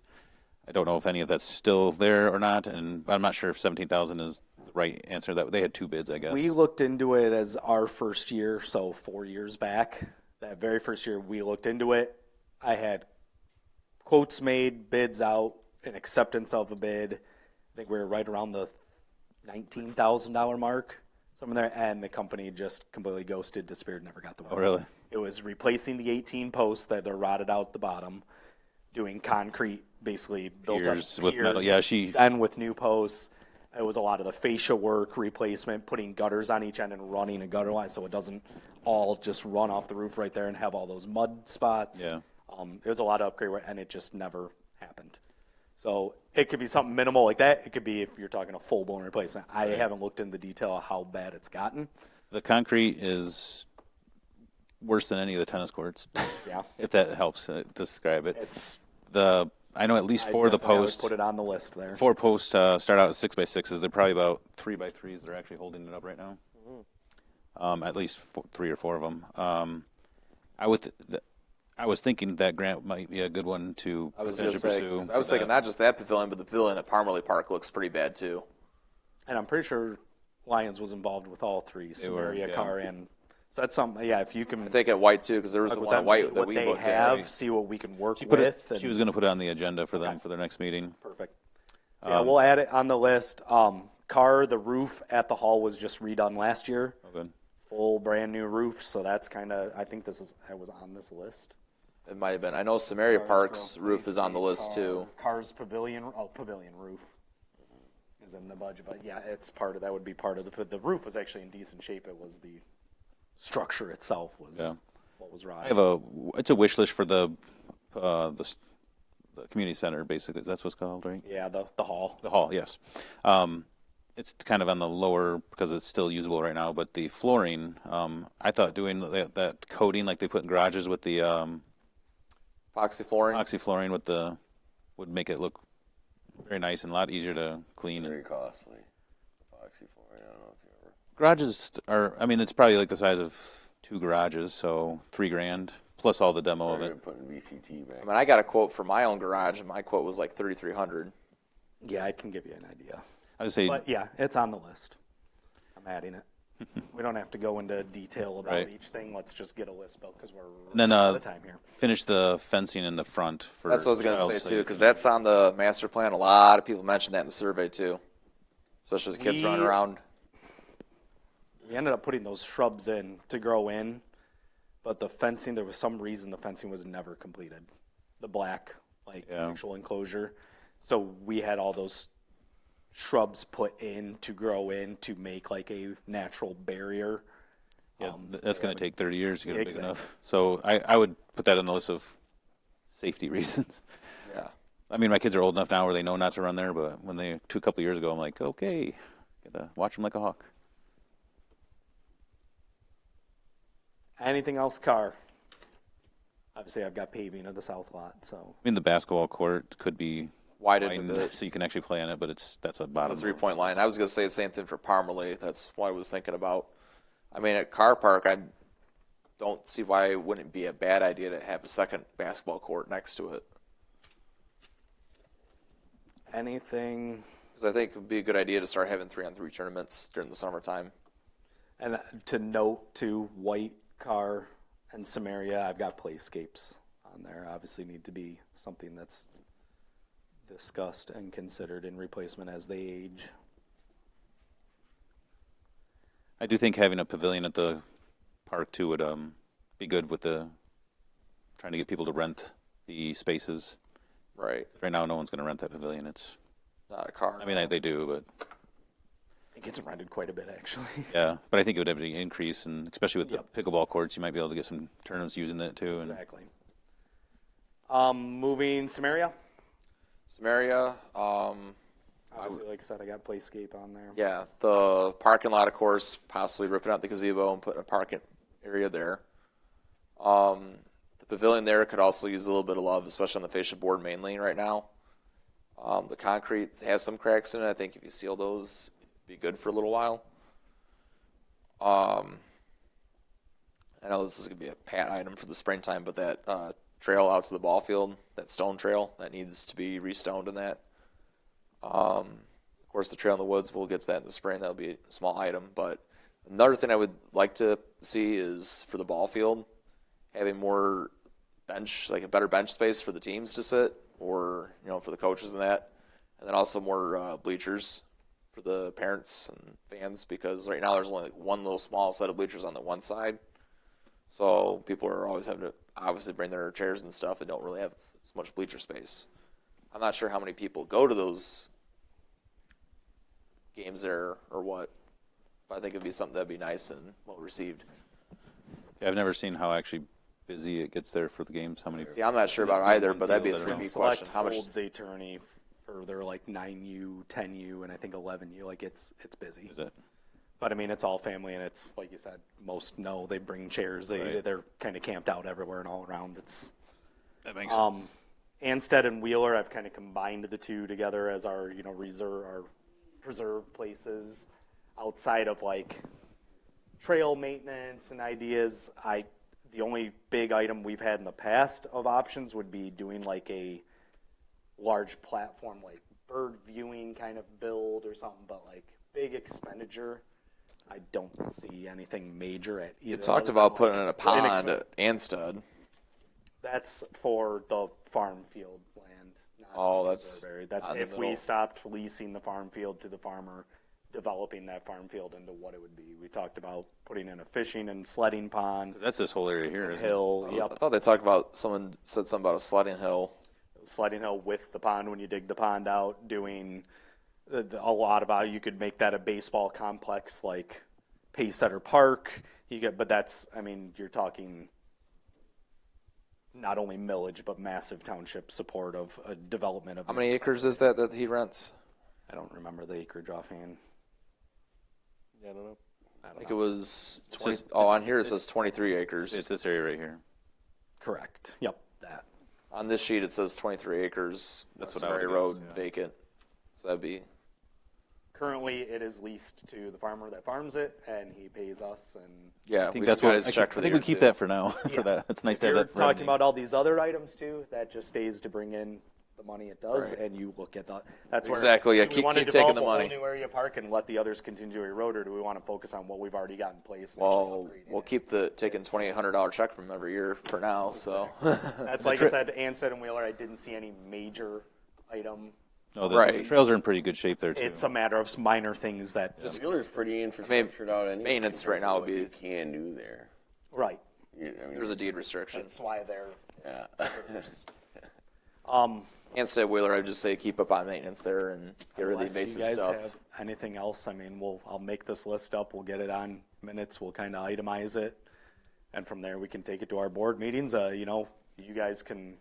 I don't know if any of that's still there or not, and I'm not sure if $17,000 is the right answer. That they had 2 bids, I guess. we looked into it as our first year, so 4 years back. That very first year we looked into it, I had quotes made, bids out, an acceptance of a bid. I think we were right around the $19,000 mark, somewhere there, and the company just completely ghosted, disappeared, never got the work. Oh, really? It was replacing the 18 posts that are rotted out at the bottom, doing concrete, basically built Piers up with metal. Yeah, then with new posts. It was a lot of the fascia work replacement, putting gutters on each end and running a gutter line so it doesn't all just run off the roof right there and have all those mud spots. Yeah. It was a lot of upgrade work, and it just never happened. So it could be something minimal like that. It could be if you're talking a full-blown replacement. I haven't looked into the detail of how bad it's gotten. The concrete is worse than any of the tennis courts. Yeah. If that helps describe it. It's I know at least 4 of the definitely would posts. put it on the list there. 4 posts start out at 6x6s. They're probably about 3x3s. They're actually holding it up right now. At least 3 or 4 of them. I was thinking that grant might be a good one to I was going to potentially say, pursue. 'cause I was thinking not just that pavilion, but the pavilion at Parmalee Park looks pretty bad too. And I'm pretty sure Lions was involved with all 3, Samaria, yeah. Carr, and so that's something. Yeah, if you can I think at White too, because there was the with one at them, White see that what we they looked have, at. see what we can work She with. was going to put it on the agenda for them for their next meeting. Perfect. So yeah, we'll add it on the list. Carr, the roof at the hall was just redone last year. Oh, good. Full brand new roof, so that's kind of. I think I was on this list. It might have been. I know Samaria Park's roof is on the list too. Carr's pavilion roof is in the budget, but yeah, it's part of that. Would be part of the roof was actually in decent shape. It was the structure itself was what was rotting. It's a wish list for the community center, basically. That's what's called, right? Yeah, the hall. The hall, yes. It's kind of on the lower because it's still usable right now, but the flooring, I thought doing that coating like they put in garages with the Epoxy flooring. epoxy flooring would make it look very nice and a lot easier to clean. Very costly. proxy for it. I don't know if you ever. Garages are, I mean, it's probably like the size of 2 garages, so $3,000 plus all the demo of it. Putting VCT back. I mean, I got a quote for my own garage, and my quote was like $3,300. Yeah, I can give you an idea. I would say, But yeah, it's on the list. I'm adding it. We don't have to go into detail about Right. each thing. Let's just get a list built because we're then running out of time here. finish the fencing in the front for. That's what I was going to child say, too, safety. because that's on the master plan. A lot of people mentioned that in the survey, too, especially with kids We- running around. We ended up putting those shrubs in to grow in, but the fencing, there was some reason the fencing was never completed. The black, Yeah. actual enclosure. So we had all those shrubs put in to grow in to make like a natural barrier. Yeah, that's going to take 30 years to get it big Exactly. enough. So I would put that on the list of safety reasons. Yeah. I mean, my kids are old enough now where they know not to run there, but when a couple of years ago, I'm like, okay, gotta watch them like a hawk. Anything else, Car? Obviously, I've got paving of the south lot, so I mean, the basketball court could be Widened a widened bit. so you can actually play on it, but that's a The bottom. 3-point line. I was going to say the same thing for Parmalee. That's what I was thinking about. I mean, at Car Park, I don't see why it wouldn't be a bad idea to have a second basketball court next to it. anything. Because I think it would be a good idea to start having 3-on-3 tournaments during the summertime. And to note, too, White, Car, and Samaria, I've got playscapes on there. Obviously need to be something that's discussed and considered in replacement as they age. I do think having a pavilion at the park too would be good with the trying to get people to rent the spaces. Right. Right now, no one's going to rent that pavilion. It's, Not a car. I mean, they do, but It gets rented quite a bit, actually. yeah. But I think it would have to increase, and especially with Yep. the pickleball courts, you might be able to get some tournaments using it too. And Exactly. Moving Samaria. Samaria, Obviously, like I said, I got playscape on there. yeah, the parking lot, of course, possibly ripping out the gazebo and putting a parking area there. The pavilion there could also use a little bit of love, especially on the fascia board mainly right now. The concrete has some cracks in it. I think if you seal those, it'd be good for a little while. I know this is going to be a pat item for the springtime, but that trail out to the ball field, that stone trail, that needs to be restoned in that. Of course, the trail in the woods, we'll get to that in the spring. That'll be a small item. But another thing I would like to see is for the ball field, having more bench, like a better bench space for the teams to sit, or for the coaches and that, and then also more bleachers for the parents and fans, because right now there's only like one little small set of bleachers on the one side. So people are always having to obviously bring their chairs and stuff and don't really have as much bleacher space. I'm not sure how many people go to those games there or what, but I think it'd be something that'd be nice and well received. yeah, I've never seen how actually busy it gets there for the games. How many? See, I'm not sure about either, but that'd be a Field, I don't know. 3B Select question. How much? holds attorney for their like 9U, 10U, and I think 11U. Like it's busy. Is it? But I mean, it's all family, and it's like you said. Most know they bring chairs. Right. They're kind of camped out everywhere and all around. It's That makes sense. Ansted and Wheeler. I've kind of combined the two together as our reserve, our preserve places outside of like trail maintenance and ideas. The only big item we've had in the past of options would be doing like a large platform, like bird viewing kind of build or something, but like big expenditure. I don't see anything major at either. You talked other about than, putting in a like, pond at Ansted. That's for the farm field land. Not Oh, the that's reserve area. That's out in the if we middle. stopped leasing the farm field to the farmer, developing that farm field into what it would be. We talked about putting in a fishing and sledding pond, That's this whole area here. isn't it? hill. I Yep, thought they talked about, someone said something about a sledding hill. sledding hill with the pond when you dig the pond out. Doing a lot about. You could make that a baseball complex like Paysetter Park. But that's. I mean, you're talking. Not only millage, but massive township support of a development of. How many acres is that he rents? I don't remember the acreage offhand. Yeah, I don't know. I think it was It 20. says- On here it it's- says 23 acres. It's this area right here. Correct. Yep, that. On this sheet it says 23 acres. That's West what I would Samaria guess, Road yeah. vacant. So that'd be Currently, it is leased to the farmer that farms it, and he pays us. And Yeah, I think we that's just got what his check for I the think year we keep too. that for now. For that, it's nice if to have you're that. talking revenue. about all these other items too, that just stays to bring in the money it does, Right. and you look at that. That's where Exactly, yeah, do we keep- want to keep taking develop the a money. whole new area park and let the others continue to erode, or do we want to focus on what we've already got in place? And actually Well, upgrade we'll it? keep the taking $2,800 check from every year for now. So That's like I said, Ann said in Wheeler, I didn't see any major item. No, the Right. trails are in pretty good shape there too. It's a matter of minor things that just Wheeler's pretty infrastructured out anyway. maintenance right now would be- What you can do there. right. I mean, there's a deed restriction. That's why they're. yeah. Instead, Wheeler, I'd just say keep up on maintenance there and get rid of the Unless invasive you guys stuff. have anything else, I mean, I'll make this list up. We'll get it on minutes. We'll kind of itemize it, and from there we can take it to our board meetings. You know, you guys can,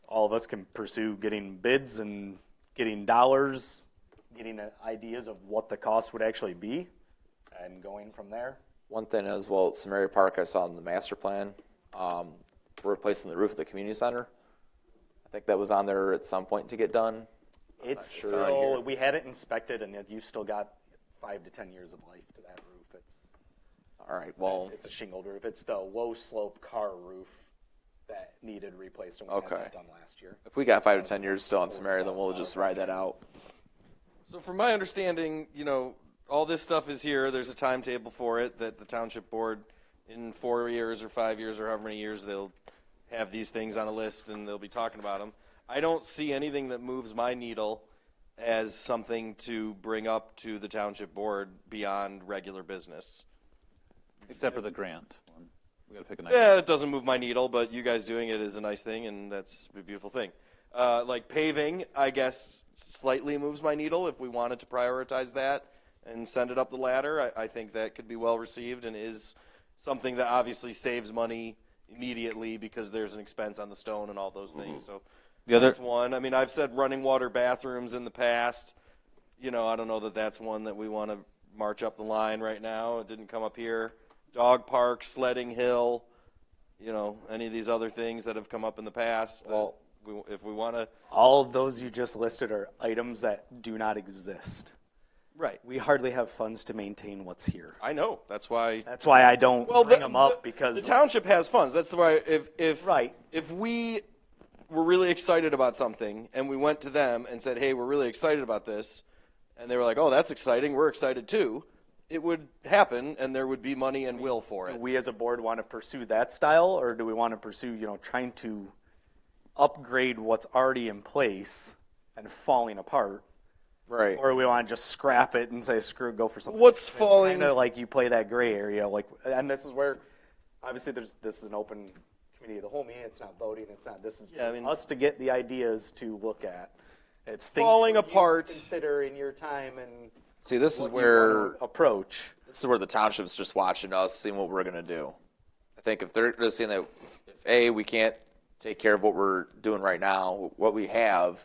all of us can pursue getting bids and getting dollars, getting ideas of what the cost would actually be, and going from there. One thing as well, at Samaria Park, I saw in the master plan, we're replacing the roof of the community center. I think that was on there at some point to get done. It's sure. still, we had it inspected, and you've still got 5 to 10 years of life to that roof. All right, well, It's a shingled roof. It's the low slope car roof that needed replaced, and we Okay. had that done last year. if we got 5 to 10 years still on Samaria, then we'll just ride that out. So from my understanding, you know, all this stuff is here. There's a timetable for it that the township board in 4 years or 5 years or however many years they'll have these things on a list and they'll be talking about them. I don't see anything that moves my needle as something to bring up to the township board beyond regular business. Except for the grant one. We got to pick a nice. Yeah, it doesn't move my needle, but you guys doing it is a nice thing, and that's a beautiful thing. Like paving, I guess, slightly moves my needle if we wanted to prioritize that and send it up the ladder. I think that could be well received and is something that obviously saves money immediately because there's an expense on the stone and all those things. So The other- that's one. I mean, I've said running water bathrooms in the past. You know, I don't know that that's one that we want to march up the line right now. It didn't come up here. Dog park, sledding hill, you know, any of these other things that have come up in the past. Well, If we want to, All of those you just listed are items that do not exist. right? We hardly have funds to maintain what's here. I know. That's why. That's why I don't bring them up, because the township has funds. That's why if Right. if we were really excited about something and we went to them and said, "Hey, we're really excited about this," and they were like, "Oh, that's exciting. We're excited too," it would happen, and there would be money and will for do it. we as a board want to pursue that style, or do we want to pursue, you know, trying to upgrade what's already in place and falling apart? right. Or we want to just scrap it and say, screw it, go for something. What's It's falling- kind of like you play that gray area, like, and this is where, obviously, this is an open committee of the whole meeting. It's not voting. It's not. This is Yeah, I mean- us to get the ideas to look at. It's things Falling for you to apart. Consider in your time and See, this is what you where wanna approach. the township's just watching us, seeing what we're going to do. I think if they're just seeing that, if A, we can't take care of what we're doing right now, what we have,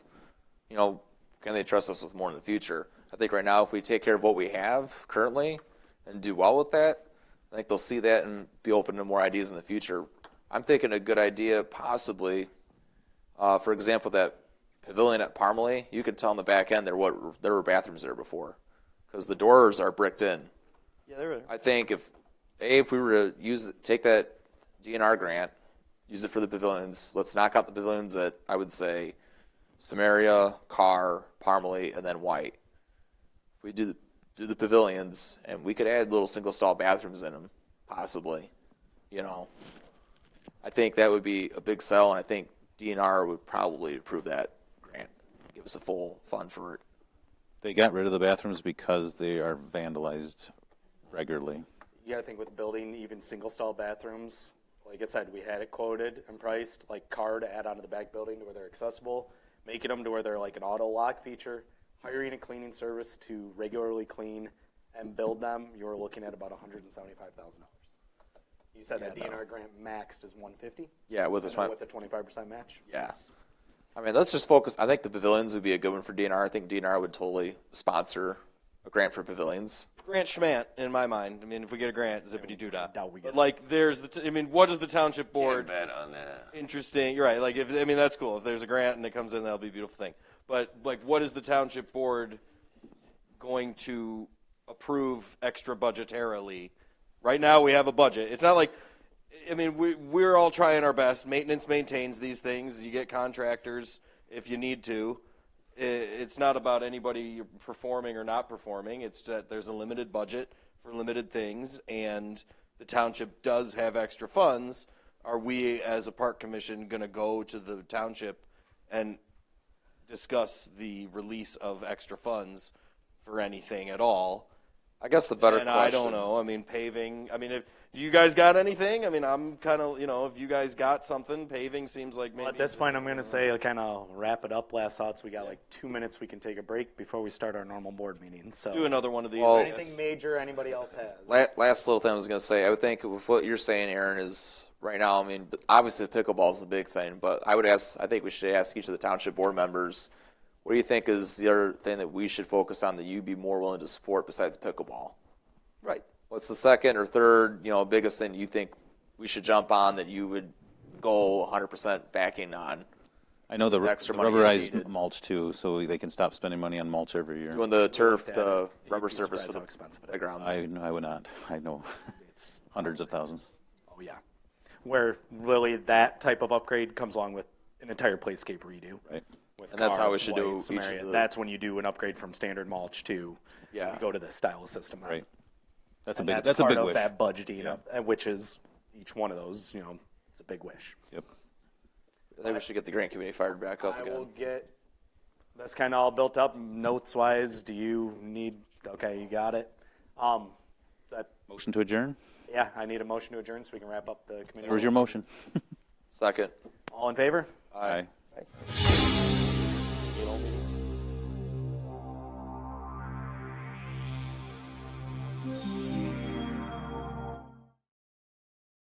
you know, can they trust us with more in the future? I think right now, if we take care of what we have currently and do well with that, I think they'll see that and be open to more ideas in the future. I'm thinking a good idea, possibly, for example, that pavilion at Parmalee, you could tell on the back end there were bathrooms there before, because the doors are bricked in. Yeah, there. I think if we were to take that DNR grant, use it for the pavilions, let's knock out the pavilions at, I would say, Samaria, Carr, Parmalee, and then White. If we do the pavilions, and we could add little single stall bathrooms in them, possibly, you know. I think that would be a big sell, and I think DNR would probably approve that grant, give us a full fund for it. They got rid of the bathrooms because they are vandalized regularly. You got to think with building even single stall bathrooms. Like I said, we had it quoted and priced, like car to add onto the back building to where they're accessible, making them to where they're like an auto lock feature, hiring a cleaning service to regularly clean and build them. You were looking at about $175,000. You said that DNR grant maxed is $150. Yeah, with the With a 25% match. Yeah. I mean, let's just focus. I think the pavilions would be a good one for DNR. I think DNR would totally sponsor a grant for pavilions. Grant Schmant, in my mind. I mean, if we get a grant, zippity doo dah. Doubt we get But like, there's the. I mean, what does the township board? Can't bet on that. Interesting. You're right. Like, I mean, that's cool. If there's a grant and it comes in, that'll be a beautiful thing. But like, what is the township board going to approve extra budgetarily. Right now we have a budget. It's not like, I mean, we're all trying our best. Maintenance maintains these things. You get contractors if you need to. It's not about anybody performing or not performing. It's that there's a limited budget for limited things, and the township does have extra funds. Are we, as a park commission, going to go to the township and discuss the release of extra funds for anything at all? I guess the better And question. I don't know. I mean, paving. I mean, if you guys got anything? I mean, I'm kind of, if you guys got something, paving seems like maybe. Well, at this point, I'm going to say, kind of wrap it up. Last thoughts. We got like 2 minutes. We can take a break before we start our normal board meeting. So, do another one of these. Well, I guess. anything major anybody else has? Last little thing I was going to say, I would think with what you're saying, Aaron, is right now, I mean, obviously pickleball is the big thing, but I think we should ask each of the township board members, what do you think is the other thing that we should focus on that you'd be more willing to support besides pickleball? Right. What's the second or third, biggest thing you think we should jump on that you would go 100% backing on? I know the extra money rubberized needed. mulch too, so they can stop spending money on mulch every year. Doing the turf, that. the You'd rubber be surface for surprised the how expensive it is. playgrounds. I would not. I know It's hundreds of thousands. Oh yeah, where really that type of upgrade comes along with an entire playscape redo. Right. With And that's how we carved should do lights, some each of area. the- That's when you do an upgrade from standard mulch to Yeah. you go to the style system. Right. That's a And big. that's That's a part big of wish. that budgeting, which is each one of those. It's a big wish. Yep. I think we should get the grant committee fired back up I again. will get. That's kind of all built up. Notes wise, do you need? Okay, you got it. That Motion to adjourn. yeah, I need a motion to adjourn so we can wrap up the committee. Where's your motion? Second. All in favor? Aye. You know,